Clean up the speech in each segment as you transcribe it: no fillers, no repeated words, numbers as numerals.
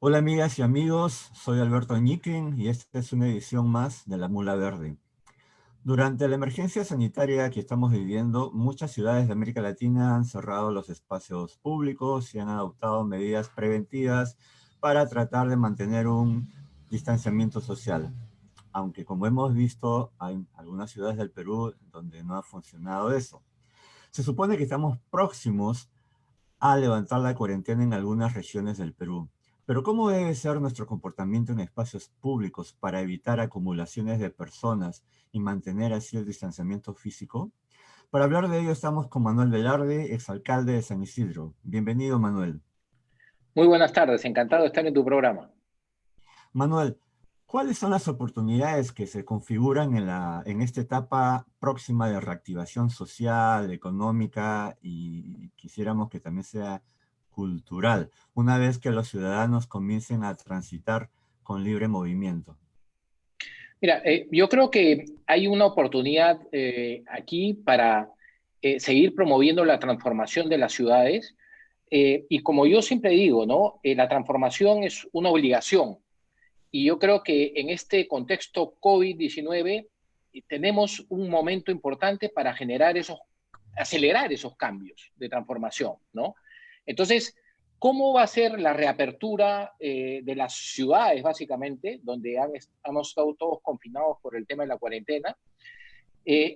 Hola amigas y amigos, soy Alberto Ñiquin y esta es una edición más de La Mula Verde. Durante la emergencia sanitaria que estamos viviendo, muchas ciudades de América Latina han cerrado los espacios públicos y han adoptado medidas preventivas para tratar de mantener un distanciamiento social. Aunque como hemos visto, hay algunas ciudades del Perú donde no ha funcionado eso. Se supone que estamos próximos a levantar la cuarentena en algunas regiones del Perú. Pero ¿cómo debe ser nuestro comportamiento en espacios públicos para evitar acumulaciones de personas y mantener así el distanciamiento físico? Para hablar de ello estamos con Manuel Velarde, exalcalde de San Isidro. Bienvenido, Manuel. Muy buenas tardes, encantado de estar en tu programa. Manuel, ¿cuáles son las oportunidades que se configuran en esta etapa próxima de reactivación social, económica y quisiéramos que también sea cultural, una vez que los ciudadanos comiencen a transitar con libre movimiento? Mira, yo creo que hay una oportunidad aquí para seguir promoviendo la transformación de las ciudades. Y como yo siempre digo, ¿no? La transformación es una obligación. Y yo creo que en este contexto COVID-19 tenemos un momento importante para acelerar esos cambios de transformación, ¿no? Entonces, ¿cómo va a ser la reapertura de las ciudades, básicamente, donde hemos estado todos confinados por el tema de la cuarentena?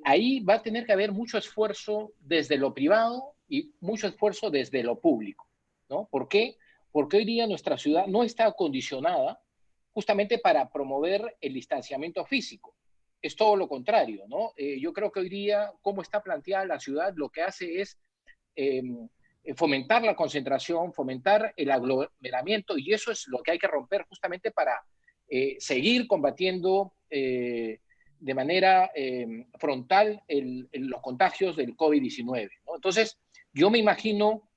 Ahí va a tener que haber mucho esfuerzo desde lo privado y mucho esfuerzo desde lo público, ¿no? ¿Por qué? Porque hoy día nuestra ciudad no está acondicionada justamente para promover el distanciamiento físico. Es todo lo contrario, ¿no? Yo creo que hoy día, cómo está planteada la ciudad, lo que hace es eh, fomentar la concentración, fomentar el aglomeramiento, y eso es lo que hay que romper justamente para seguir combatiendo de manera frontal los contagios del COVID-19, ¿no? Entonces, yo me imagino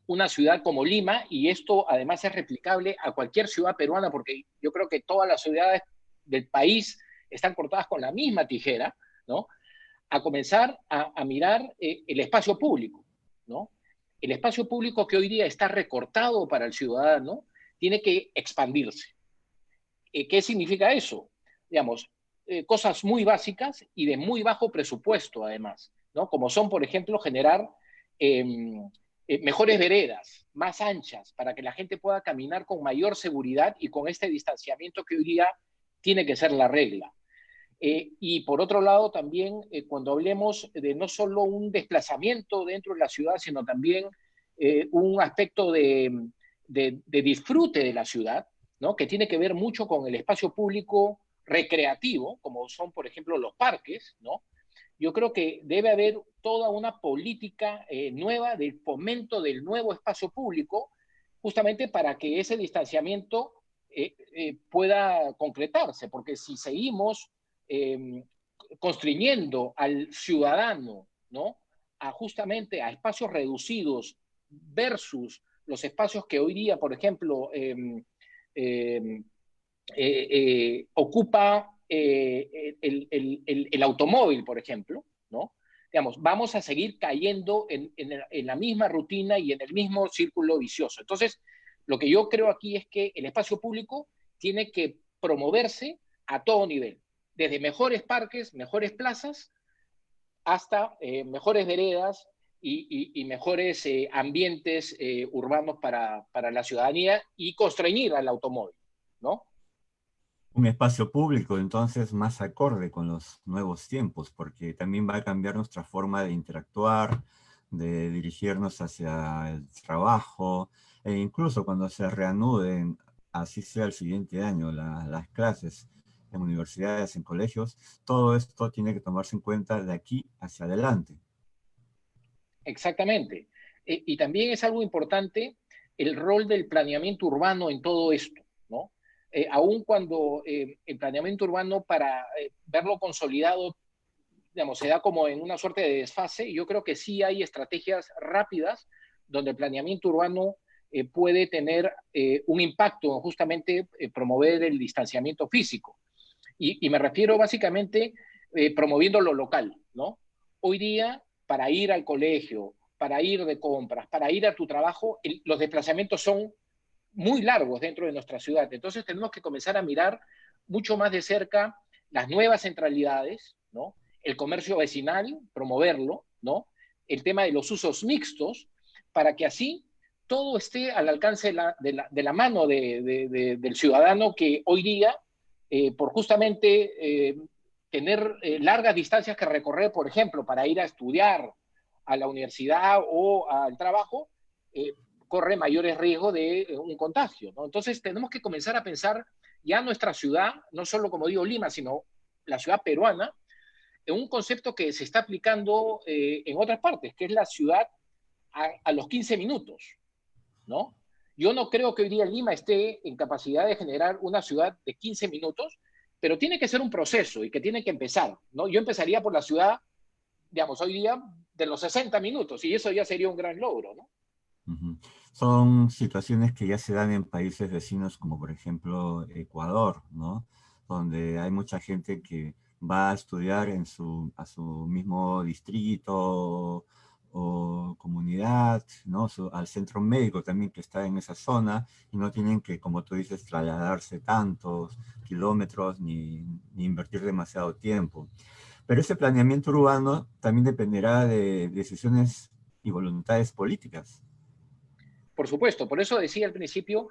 una ciudad como Lima, y esto además es replicable a cualquier ciudad peruana, porque yo creo que todas las ciudades del país están cortadas con la misma tijera, ¿no? A comenzar a mirar el espacio público, ¿no? El espacio público que hoy día está recortado para el ciudadano tiene que expandirse. ¿Qué significa eso? Digamos, cosas muy básicas y de muy bajo presupuesto, además, ¿no? Como son, por ejemplo, generar eh, mejores veredas, más anchas, para que la gente pueda caminar con mayor seguridad y con este distanciamiento que hoy día tiene que ser la regla. Y por otro lado, también cuando hablemos de no solo un desplazamiento dentro de la ciudad, sino también un aspecto de disfrute de la ciudad, ¿no? Que tiene que ver mucho con el espacio público recreativo, como son, por ejemplo, los parques, ¿no? Yo creo que debe haber toda una política nueva del fomento del nuevo espacio público, justamente para que ese distanciamiento pueda concretarse, porque si seguimos eh, constriñendo al ciudadano, ¿no? Justamente a espacios reducidos versus los espacios que hoy día, por ejemplo, eh, ocupa el automóvil, por ejemplo, ¿no? Digamos, vamos a seguir cayendo en la misma rutina y en el mismo círculo vicioso. Entonces, lo que yo creo aquí es que el espacio público tiene que promoverse a todo nivel, desde mejores parques, mejores plazas, hasta mejores veredas y mejores ambientes urbanos para la ciudadanía y constreñir al automóvil, ¿no? Un espacio público entonces más acorde con los nuevos tiempos, porque también va a cambiar nuestra forma de interactuar, de dirigirnos hacia el trabajo, e incluso cuando se reanuden, así sea el siguiente año, las clases en universidades, en colegios, todo esto tiene que tomarse en cuenta de aquí hacia adelante. Exactamente. Y también es algo importante el rol del planeamiento urbano en todo esto, ¿no? Aun cuando el planeamiento urbano, para verlo consolidado, digamos, se da como en una suerte de desfase, yo creo que sí hay estrategias rápidas donde el planeamiento urbano puede tener un impacto en justamente promover el distanciamiento físico. Y me refiero básicamente promoviendo lo local, ¿no? Hoy día, para ir al colegio, para ir de compras, para ir a tu trabajo, los desplazamientos son muy largos dentro de nuestra ciudad. Entonces tenemos que comenzar a mirar mucho más de cerca las nuevas centralidades, ¿no? El comercio vecinal, promoverlo, ¿no? El tema de los usos mixtos, para que así todo esté al alcance de la mano del ciudadano que hoy día, por justamente tener largas distancias que recorrer, por ejemplo, para ir a estudiar a la universidad o al trabajo, corre mayores riesgos de un contagio, ¿no? Entonces tenemos que comenzar a pensar ya nuestra ciudad, no solo como digo Lima, sino la ciudad peruana, en un concepto que se está aplicando en otras partes, que es la ciudad a los 15 minutos, ¿no? Yo no creo que hoy día Lima esté en capacidad de generar una ciudad de 15 minutos, pero tiene que ser un proceso y que tiene que empezar, ¿no? Yo empezaría por la ciudad, digamos, hoy día de los 60 minutos y eso ya sería un gran logro, ¿no? Ujú. Son situaciones que ya se dan en países vecinos como por ejemplo Ecuador, ¿no? Donde hay mucha gente que va a estudiar a su mismo distrito o comunidad, ¿no? Al centro médico también que está en esa zona y no tienen que, como tú dices, trasladarse tantos kilómetros ni invertir demasiado tiempo. Pero ese planeamiento urbano también dependerá de decisiones y voluntades políticas. Por supuesto, por eso decía al principio,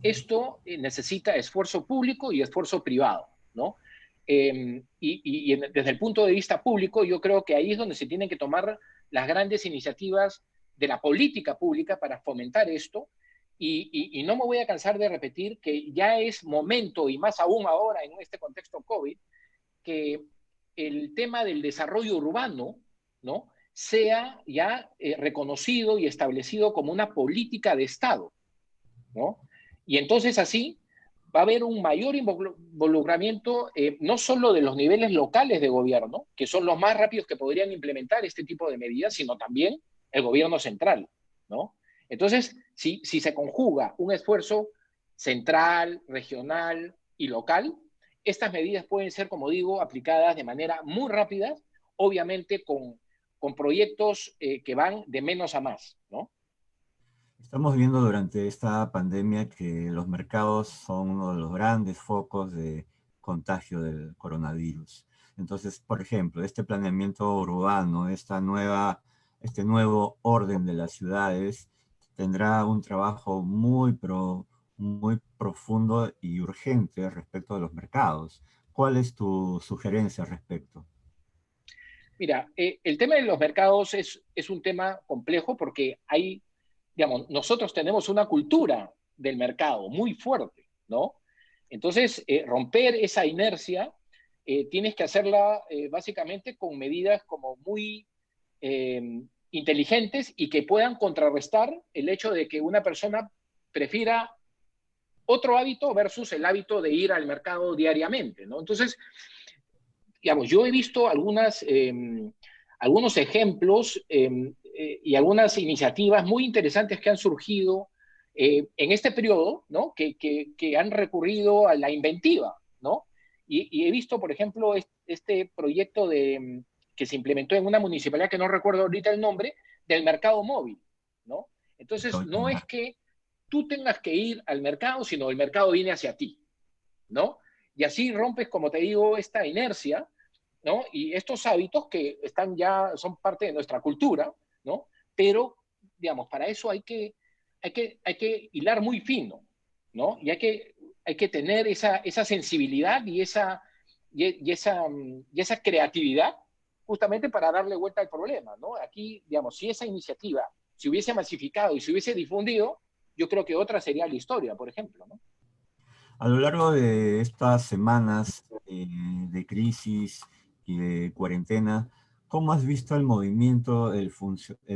esto necesita esfuerzo público y esfuerzo privado, ¿no? Desde el punto de vista público, yo creo que ahí es donde se tienen que tomar las grandes iniciativas de la política pública para fomentar esto. Y no me voy a cansar de repetir que ya es momento, y más aún ahora en este contexto COVID, que el tema del desarrollo urbano, ¿no? Sea ya reconocido y establecido como una política de Estado, ¿no? Y entonces así va a haber un mayor involucramiento no solo de los niveles locales de gobierno, que son los más rápidos que podrían implementar este tipo de medidas, sino también el gobierno central, ¿no? Entonces, si se conjuga un esfuerzo central, regional y local, estas medidas pueden ser, como digo, aplicadas de manera muy rápida, obviamente con proyectos que van de menos a más, ¿no? Estamos viendo durante esta pandemia que los mercados son uno de los grandes focos de contagio del coronavirus. Entonces, por ejemplo, este planeamiento urbano, este nuevo orden de las ciudades, tendrá un trabajo muy profundo y urgente respecto de los mercados. ¿Cuál es tu sugerencia al respecto? Mira, el tema de los mercados es un tema complejo porque hay, digamos, nosotros tenemos una cultura del mercado muy fuerte, ¿no? Entonces, romper esa inercia, tienes que hacerla básicamente con medidas como muy eh, inteligentes y que puedan contrarrestar el hecho de que una persona prefiera otro hábito versus el hábito de ir al mercado diariamente, ¿no? Entonces, digamos, yo he visto algunos ejemplos y algunas iniciativas muy interesantes que han surgido en este periodo, ¿no? Que han recurrido a la inventiva, ¿no? Y he visto, por ejemplo, este proyecto que se implementó en una municipalidad que no recuerdo ahorita el nombre, del mercado móvil, ¿no? Entonces, no es que tú tengas que ir al mercado, sino el mercado viene hacia ti, ¿no? Y así rompes, como te digo, esta inercia, ¿no? Y estos hábitos que están ya, son parte de nuestra cultura, ¿no? Pero, digamos, para eso hay que hilar muy fino, ¿no? Y hay que tener esa sensibilidad y esa creatividad justamente para darle vuelta al problema, ¿no? Aquí, digamos, si esa iniciativa se hubiese masificado y se hubiese difundido, yo creo que otra sería la historia, por ejemplo, ¿no? A lo largo de estas semanas de crisis y de cuarentena, ¿cómo has visto el movimiento, el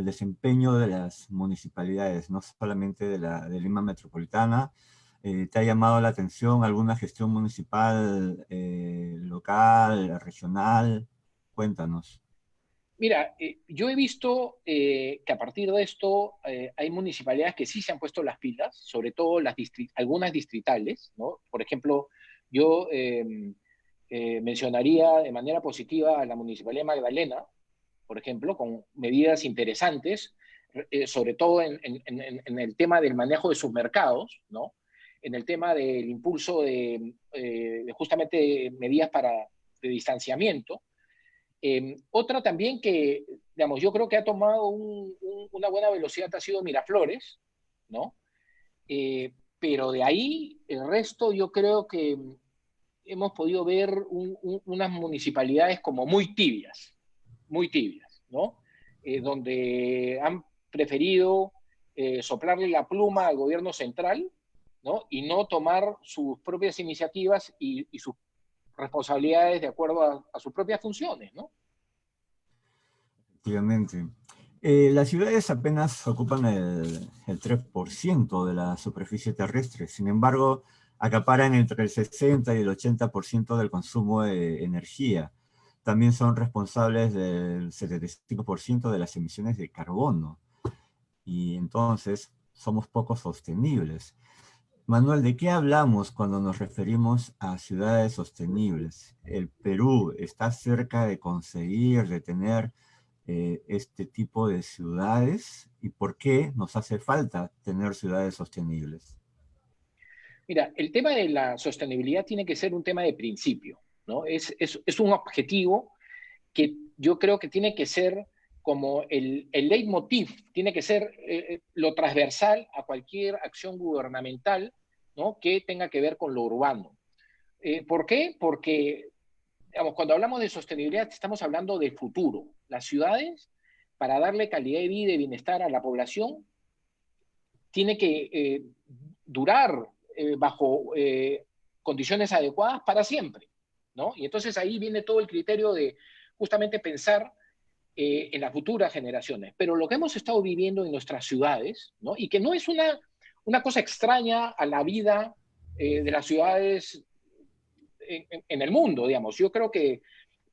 desempeño de las municipalidades, no solamente de Lima Metropolitana? ¿Te ha llamado la atención alguna gestión municipal, local, regional? Cuéntanos. Mira, yo he visto que a partir de esto hay municipalidades que sí se han puesto las pilas, sobre todo algunas distritales, ¿no? Por ejemplo, yo mencionaría de manera positiva a la Municipalidad de Magdalena, por ejemplo, con medidas interesantes sobre todo en el tema del manejo de sus mercados, ¿no? En el tema del impulso de justamente medidas de distanciamiento. Otra también que, digamos, yo creo que ha tomado una buena velocidad ha sido Miraflores, ¿no? Pero de ahí, el resto yo creo que hemos podido ver unas municipalidades como muy tibias, ¿no? Donde han preferido soplarle la pluma al gobierno central, ¿no? Y no tomar sus propias iniciativas y sus responsabilidades de acuerdo a sus propias funciones, ¿no? Efectivamente. Las ciudades apenas ocupan el 3% de la superficie terrestre, sin embargo, acaparan entre el 60 y el 80% del consumo de energía. También son responsables del 75% de las emisiones de carbono, y entonces somos poco sostenibles. Manuel, ¿de qué hablamos cuando nos referimos a ciudades sostenibles? ¿El Perú está cerca de conseguir, de tener este tipo de ciudades? ¿Y por qué nos hace falta tener ciudades sostenibles? Mira, el tema de la sostenibilidad tiene que ser un tema de principio, ¿no? Es un objetivo que yo creo que tiene que ser como el leitmotiv, tiene que ser lo transversal a cualquier acción gubernamental, ¿no? Que tenga que ver con lo urbano. ¿Por qué? Porque, digamos, cuando hablamos de sostenibilidad estamos hablando del futuro. Las ciudades, para darle calidad de vida y bienestar a la población, tiene que durar bajo condiciones adecuadas para siempre, ¿no? Y entonces ahí viene todo el criterio de justamente pensar en las futuras generaciones. Pero lo que hemos estado viviendo en nuestras ciudades, ¿no? Y que no es una cosa extraña a la vida de las ciudades en el mundo, digamos. Yo creo que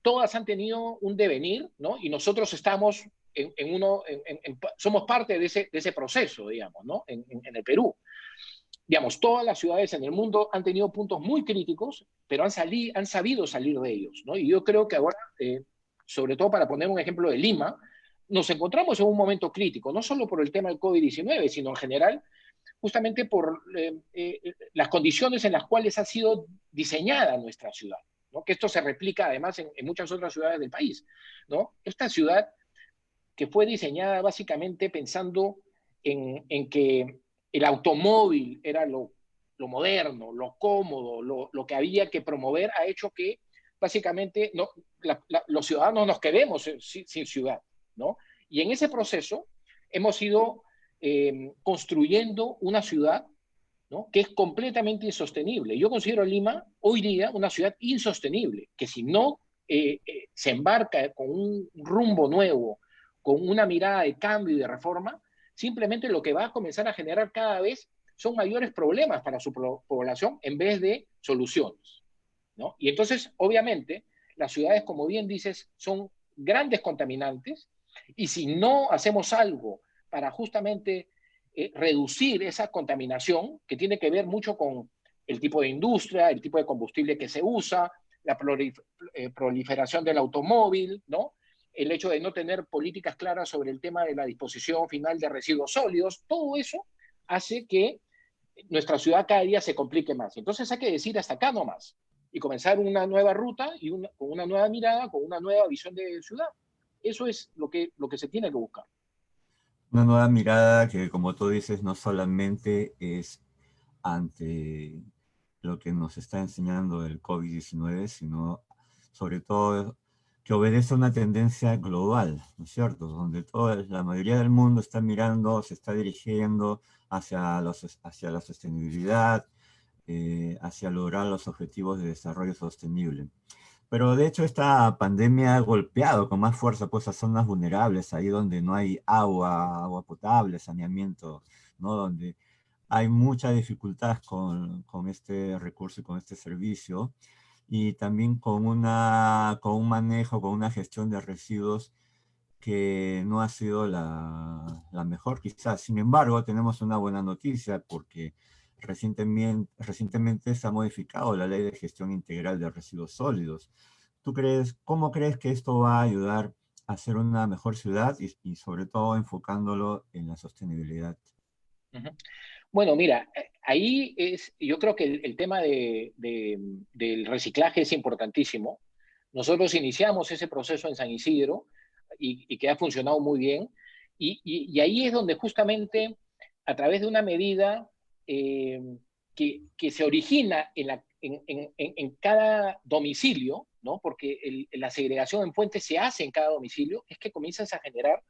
todas han tenido un devenir, ¿no? Y nosotros estamos somos parte de ese proceso, digamos, ¿no? En el Perú. Digamos, todas las ciudades en el mundo han tenido puntos muy críticos, pero han sabido salir de ellos, ¿no? Y yo creo que ahora, sobre todo para poner un ejemplo de Lima, nos encontramos en un momento crítico, no solo por el tema del COVID-19, sino en general, justamente por las condiciones en las cuales ha sido diseñada nuestra ciudad, ¿no? Que esto se replica además en muchas otras ciudades del país, ¿no? Esta ciudad que fue diseñada básicamente pensando en que el automóvil era lo moderno, lo cómodo, lo que había que promover, ha hecho que básicamente no, los ciudadanos nos quedemos sin ciudad, ¿no? Y en ese proceso hemos ido construyendo una ciudad, ¿no? Que es completamente insostenible. Yo considero Lima hoy día una ciudad insostenible, que si no se embarca con un rumbo nuevo, con una mirada de cambio y de reforma, simplemente lo que va a comenzar a generar cada vez son mayores problemas para su población en vez de soluciones, ¿no? Y entonces, obviamente, las ciudades, como bien dices, son grandes contaminantes y si no hacemos algo para justamente reducir esa contaminación, que tiene que ver mucho con el tipo de industria, el tipo de combustible que se usa, la proliferación del automóvil, ¿no? El hecho de no tener políticas claras sobre el tema de la disposición final de residuos sólidos, todo eso hace que nuestra ciudad cada día se complique más. Entonces hay que decir hasta acá nomás y comenzar una nueva ruta y con una nueva mirada, con una nueva visión de ciudad. Eso es lo que se tiene que buscar. Una nueva mirada que, como tú dices, no solamente es ante lo que nos está enseñando el COVID-19, sino sobre todo que obedece a una tendencia global, ¿no es cierto? Donde la mayoría del mundo está mirando, se está dirigiendo hacia la sostenibilidad, hacia lograr los objetivos de desarrollo sostenible. Pero de hecho esta pandemia ha golpeado con más fuerza pues, a zonas vulnerables, ahí donde no hay agua potable, saneamiento, ¿no? Donde hay mucha dificultad con este recurso y con este servicio, y también con un manejo, con una gestión de residuos que no ha sido la mejor quizás. Sin embargo, tenemos una buena noticia porque recientemente se ha modificado la Ley de Gestión Integral de Residuos Sólidos. ¿Tú crees, cómo crees que esto va a ayudar hacer una mejor ciudad y sobre todo enfocándolo en la sostenibilidad? Ujú. Bueno, mira, ahí yo creo que el tema del reciclaje es importantísimo. Nosotros iniciamos ese proceso en San Isidro y que ha funcionado muy bien. Y ahí es donde justamente a través de una medida eh, que se origina en cada domicilio, ¿no? Porque la segregación en fuentes se hace en cada domicilio, es que comienzas a generar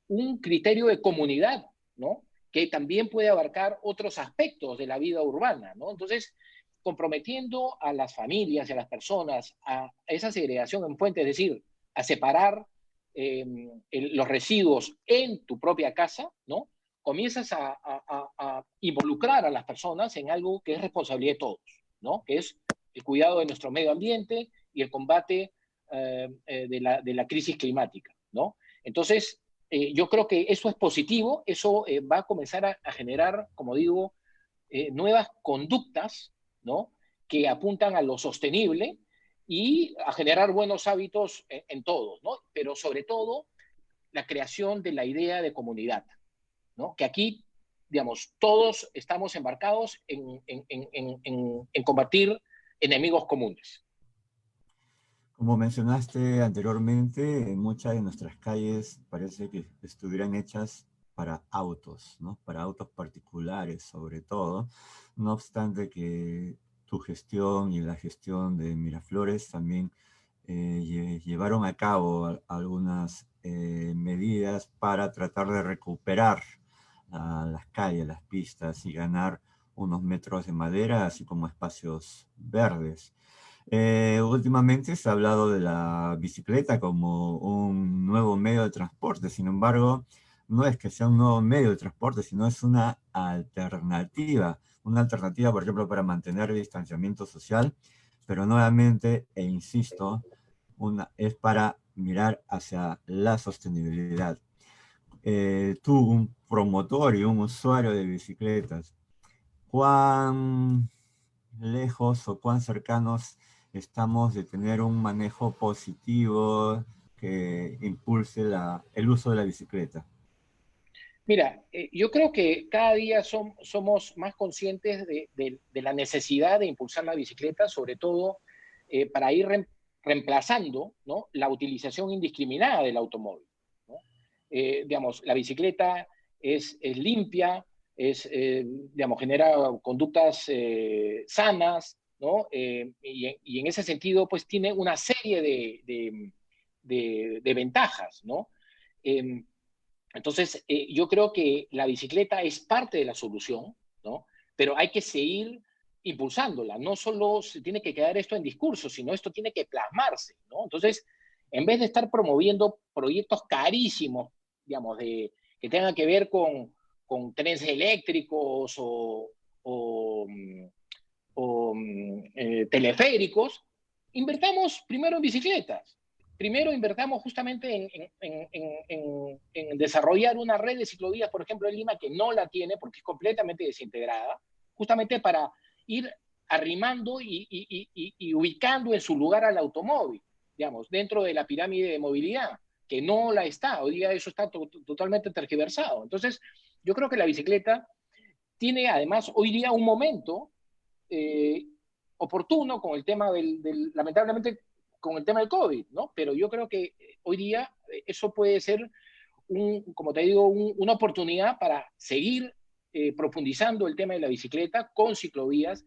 un criterio de comunidad, ¿no? Que también puede abarcar otros aspectos de la vida urbana, ¿no? Entonces, comprometiendo a las familias y a las personas a esa segregación en fuente, es decir, a separar los residuos en tu propia casa, ¿no? Comienzas a involucrar a las personas en algo que es responsabilidad de todos, ¿no? Que es el cuidado de nuestro medio ambiente y el combate de la crisis climática, ¿no? Entonces, yo creo que eso es positivo, eso va a comenzar a generar, como digo, nuevas conductas, ¿no? Que apuntan a lo sostenible y a generar buenos hábitos en todos, ¿no? Pero sobre todo la creación de la idea de comunidad, ¿no? Que aquí, digamos, todos estamos embarcados en combatir enemigos comunes. Como mencionaste anteriormente, muchas de nuestras calles parece que estuvieran hechas para autos, ¿no? Para autos particulares sobre todo. No obstante que tu gestión y la gestión de Miraflores también llevaron a cabo algunas medidas para tratar de recuperar las calles, las pistas y ganar unos metros de madera, así como espacios verdes. Últimamente se ha hablado de la bicicleta como un nuevo medio de transporte. Sin embargo, no es que sea un nuevo medio de transporte, sino es una alternativa. Una alternativa, por ejemplo, para mantener el distanciamiento social, pero nuevamente, e insisto, es para mirar hacia la sostenibilidad. Tú, un promotor y un usuario de bicicletas, ¿cuán lejos o cuán cercanos estamos de tener un manejo positivo que impulse el uso de la bicicleta? Mira, yo creo que cada día somos más conscientes de la necesidad de impulsar la bicicleta, sobre todo para ir reemplazando, ¿no? La utilización indiscriminada del automóvil, ¿no? Digamos, la bicicleta es limpia, digamos, genera conductas sanas, ¿no? Y en ese sentido, pues tiene una serie de ventajas, ¿no? Eh, entonces, yo creo que la bicicleta es parte de la solución, ¿no? Pero hay que seguir impulsándola. No solo se tiene que quedar esto en discurso, sino esto tiene que plasmarse, ¿no? Entonces, en vez de estar promoviendo proyectos carísimos, digamos, que tengan que ver con trenes eléctricos o teleféricos, invertamos primero en bicicletas. Primero invertamos justamente en desarrollar una red de ciclovías, por ejemplo, en Lima, que no la tiene porque es completamente desintegrada, justamente para ir arrimando y ubicando en su lugar al automóvil, digamos, dentro de la pirámide de movilidad, que no la está. Hoy día eso está totalmente tergiversado. Entonces, yo creo que la bicicleta tiene además hoy día un momento eh, oportuno con el tema lamentablemente, con el tema del COVID, ¿no? Pero yo creo que hoy día eso puede ser, como te digo, una oportunidad para seguir profundizando el tema de la bicicleta con ciclovías,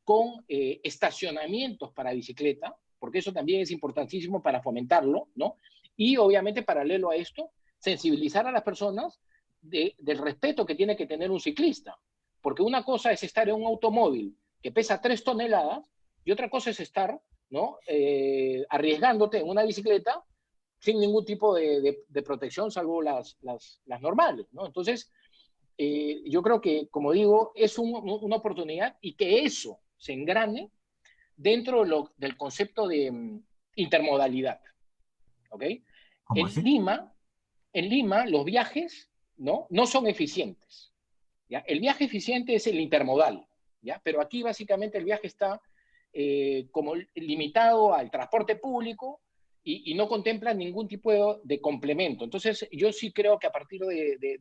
con estacionamientos para bicicleta, porque eso también es importantísimo para fomentarlo, ¿no? Y obviamente, paralelo a esto, sensibilizar a las personas del respeto que tiene que tener un ciclista. Porque una cosa es estar en un automóvil que pesa 3 toneladas y otra cosa es estar, ¿no? Arriesgándote en una bicicleta sin ningún tipo de protección, salvo las normales, ¿no? Entonces, yo creo que, como digo, es una oportunidad y que eso se engrane dentro del concepto de intermodalidad, ¿ok? ¿Cómo En así? Lima, en Lima los viajes, ¿no? son eficientes, ¿ya? El viaje eficiente es el intermodal, ¿ya? Pero aquí básicamente el viaje está como limitado al transporte público y no contempla ningún tipo de complemento. Entonces, yo sí creo que a partir de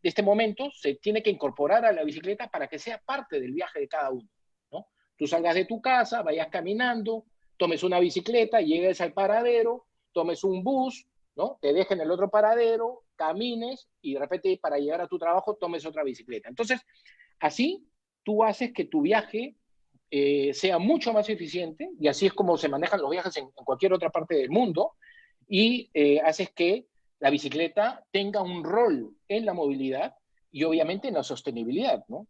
este momento se tiene que incorporar a la bicicleta para que sea parte del viaje de cada uno, ¿no? Tú salgas de tu casa, vayas caminando, tomes una bicicleta, llegues al paradero, tomes un bus, ¿no? Te dejen en el otro paradero, camines y de repente para llegar a tu trabajo tomes otra bicicleta. Entonces, así tú haces que tu viaje sea mucho más eficiente, y así es como se manejan los viajes en cualquier otra parte del mundo, y haces que la bicicleta tenga un rol en la movilidad y obviamente en la sostenibilidad, ¿no?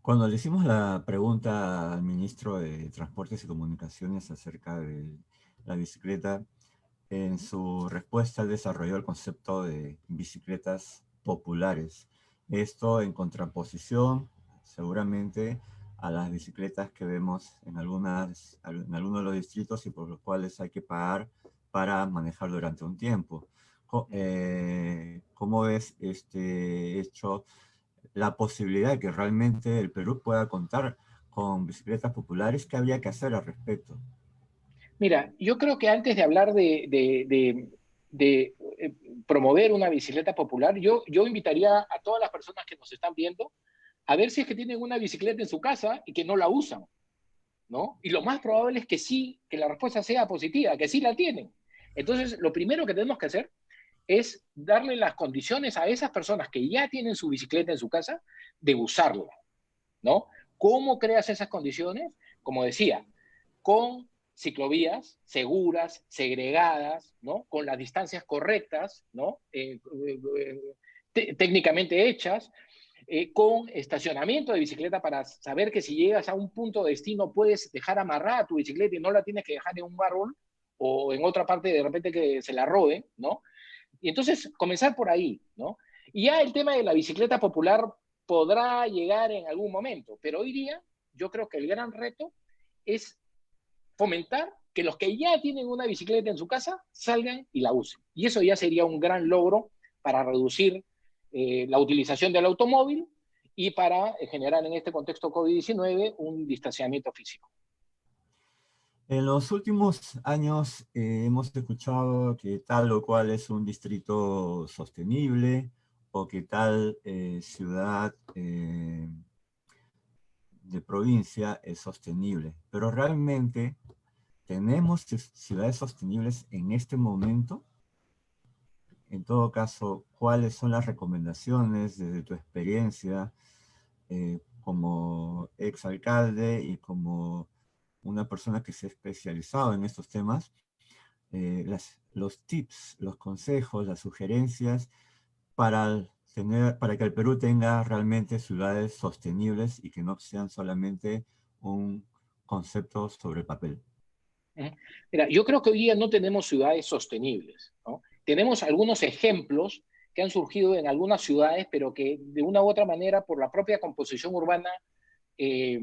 Cuando le hicimos la pregunta al ministro de Transportes y Comunicaciones acerca de la bicicleta, en su respuesta él desarrolló el concepto de bicicletas populares. Esto en contraposición, seguramente, a las bicicletas que vemos en algunos de los distritos y por los cuales hay que pagar para manejar durante un tiempo. ¿Cómo ves este hecho, la posibilidad de que realmente el Perú pueda contar con bicicletas populares? ¿Qué habría que hacer al respecto? Mira, yo creo que antes de hablar de promover una bicicleta popular, yo invitaría a todas las personas que nos están viendo a ver si es que tienen una bicicleta en su casa y que no la usan, ¿no? Y lo más probable es que sí, que la respuesta sea positiva, que sí la tienen. Entonces, lo primero que tenemos que hacer es darle las condiciones a esas personas que ya tienen su bicicleta en su casa de usarla, ¿no? ¿Cómo creas esas condiciones? Como decía, con ciclovías seguras, segregadas, ¿no? Con las distancias correctas, ¿no? Técnicamente hechas, con estacionamiento de bicicleta para saber que si llegas a un punto de destino puedes dejar amarrada tu bicicleta y no la tienes que dejar en un árbol o en otra parte de repente que se la roben, ¿no? Y entonces comenzar por ahí, ¿no? Y ya el tema de la bicicleta popular podrá llegar en algún momento, pero hoy día yo creo que el gran reto es fomentar que los que ya tienen una bicicleta en su casa salgan y la usen. Y eso ya sería un gran logro para reducir la utilización del automóvil y para generar en este contexto COVID-19 un distanciamiento físico. En los últimos años hemos escuchado que tal o cual es un distrito sostenible o que tal ciudad de provincia es sostenible, pero realmente tenemos ciudades sostenibles en este momento. En todo caso, ¿cuáles son las recomendaciones desde tu experiencia como exalcalde y como una persona que se ha especializado en estos temas? Los tips, los consejos, las sugerencias para que el Perú tenga realmente ciudades sostenibles y que no sean solamente un concepto sobre el papel. Mira, yo creo que hoy día no tenemos ciudades sostenibles, ¿no? Tenemos algunos ejemplos que han surgido en algunas ciudades, pero que de una u otra manera, por la propia composición urbana, eh,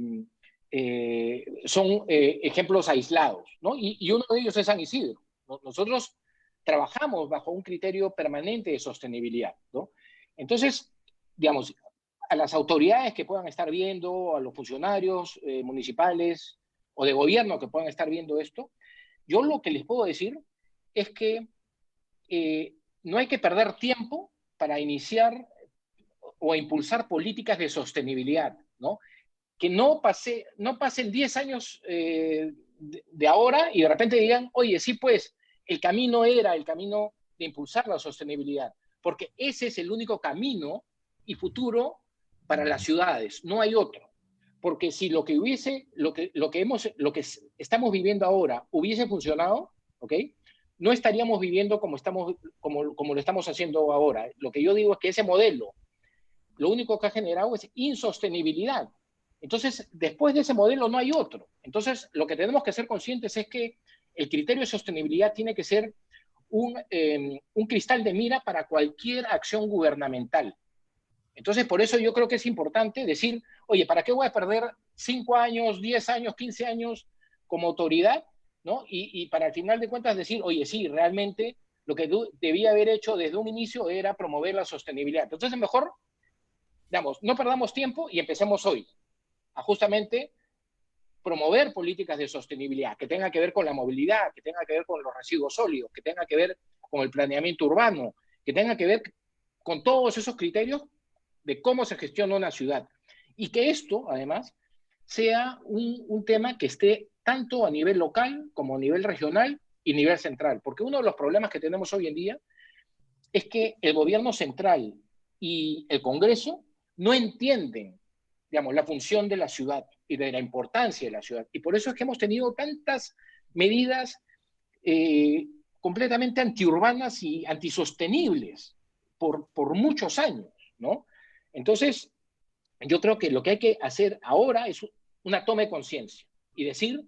son ejemplos aislados, ¿no? Y uno de ellos es San Isidro, ¿no? Nosotros trabajamos bajo un criterio permanente de sostenibilidad, ¿no? Entonces, digamos, a las autoridades que puedan estar viendo, a los funcionarios municipales o de gobierno que puedan estar viendo esto, yo lo que les puedo decir es que no hay que perder tiempo para iniciar o impulsar políticas de sostenibilidad, ¿no? Que no pasen 10 años de ahora y de repente digan, oye, sí, pues el camino era el camino de impulsar la sostenibilidad, porque ese es el único camino y futuro para las ciudades, no hay otro. Porque si lo que hubiese, lo que estamos viviendo ahora hubiese funcionado, ¿ok? No estaríamos viviendo como lo estamos haciendo ahora. Lo que yo digo es que ese modelo lo único que ha generado es insostenibilidad. Entonces, después de ese modelo no hay otro. Entonces, lo que tenemos que ser conscientes es que el criterio de sostenibilidad tiene que ser un cristal de mira para cualquier acción gubernamental. Entonces, por eso yo creo que es importante decir, oye, ¿para qué voy a perder 5 años, 10 años, 15 años como autoridad? ¿No? Y para al final de cuentas decir, oye, sí, realmente lo que debía haber hecho desde un inicio era promover la sostenibilidad. Entonces, mejor, digamos, no perdamos tiempo y empecemos hoy a justamente promover políticas de sostenibilidad, que tenga que ver con la movilidad, que tenga que ver con los residuos sólidos, que tenga que ver con el planeamiento urbano, que tenga que ver con todos esos criterios de cómo se gestiona una ciudad. Y que esto, además, sea un tema que esté tanto a nivel local como a nivel regional y nivel central. Porque uno de los problemas que tenemos hoy en día es que el gobierno central y el Congreso no entienden, digamos, la función de la ciudad y de la importancia de la ciudad. Y por eso es que hemos tenido tantas medidas completamente antiurbanas y antisostenibles por muchos años, ¿no? Entonces, yo creo que lo que hay que hacer ahora es una toma de conciencia y decir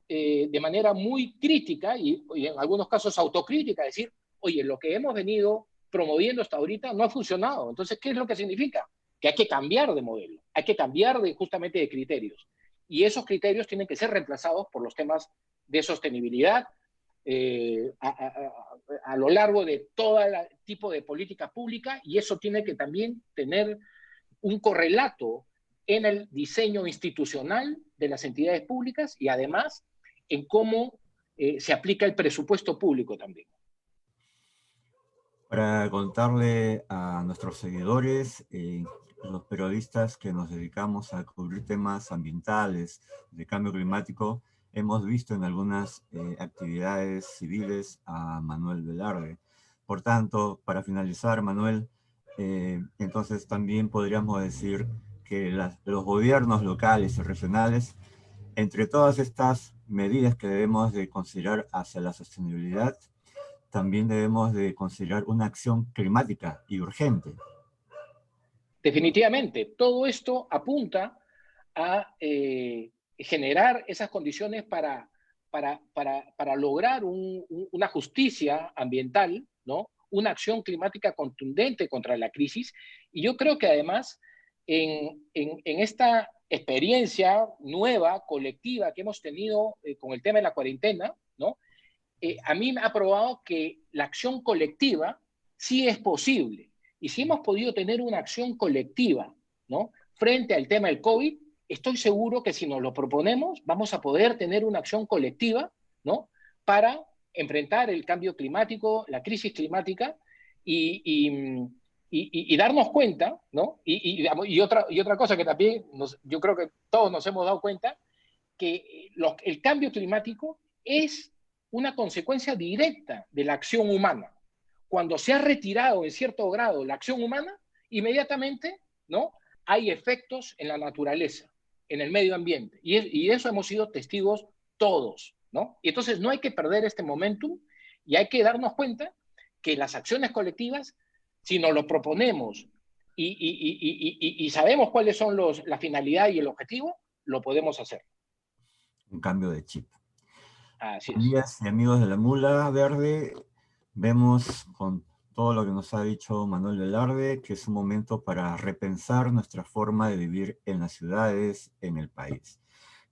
de manera muy crítica y en algunos casos autocrítica, decir, oye, lo que hemos venido promoviendo hasta ahorita no ha funcionado. Entonces, ¿qué es lo que significa? Que hay que cambiar de modelo, hay que cambiar justamente de criterios. Y esos criterios tienen que ser reemplazados por los temas de sostenibilidad a lo largo de todo tipo de política pública, y eso tiene que también tener un correlato en el diseño institucional de las entidades públicas y además en cómo se aplica el presupuesto público también. Para contarle a nuestros seguidores, los periodistas que nos dedicamos a cubrir temas ambientales, de cambio climático, hemos visto en algunas actividades civiles a Manuel Velarde. Por tanto, para finalizar, Manuel, entonces también podríamos decir que los gobiernos locales y regionales, entre todas estas medidas que debemos de considerar hacia la sostenibilidad, también debemos de considerar una acción climática y urgente. Definitivamente, todo esto apunta a generar esas condiciones para lograr una justicia ambiental, ¿no? Una acción climática contundente contra la crisis. Y yo creo que además en esta experiencia nueva, colectiva que hemos tenido con el tema de la cuarentena, ¿no? A mí me ha probado que la acción colectiva sí es posible. Y si hemos podido tener una acción colectiva, ¿no? Frente al tema del COVID, estoy seguro que si nos lo proponemos, vamos a poder tener una acción colectiva, ¿no? Para enfrentar el cambio climático, la crisis climática y darnos cuenta, ¿no? Y otra cosa que también yo creo que todos nos hemos dado cuenta, que el cambio climático es una consecuencia directa de la acción humana. Cuando se ha retirado en cierto grado la acción humana, inmediatamente, ¿no? Hay efectos en la naturaleza, en el medio ambiente. Y de eso hemos sido testigos todos, ¿no? Y entonces no hay que perder este momentum y hay que darnos cuenta que las acciones colectivas, si nos lo proponemos y sabemos cuáles son la finalidad y el objetivo, lo podemos hacer. Un cambio de chip. Así es. Amigas y amigos de la Mula Verde, vemos con todo lo que nos ha dicho Manuel Velarde que es un momento para repensar nuestra forma de vivir en las ciudades, en el país.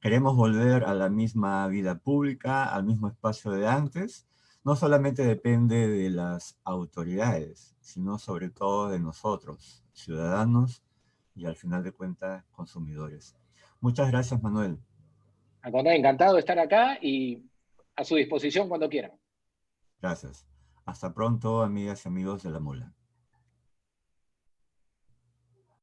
Queremos volver a la misma vida pública, al mismo espacio de antes. No solamente depende de las autoridades, sino sobre todo de nosotros, ciudadanos y al final de cuentas, consumidores. Muchas gracias, Manuel. Encantado de estar acá y a su disposición cuando quieran. Gracias. Hasta pronto, amigas y amigos de la Mula.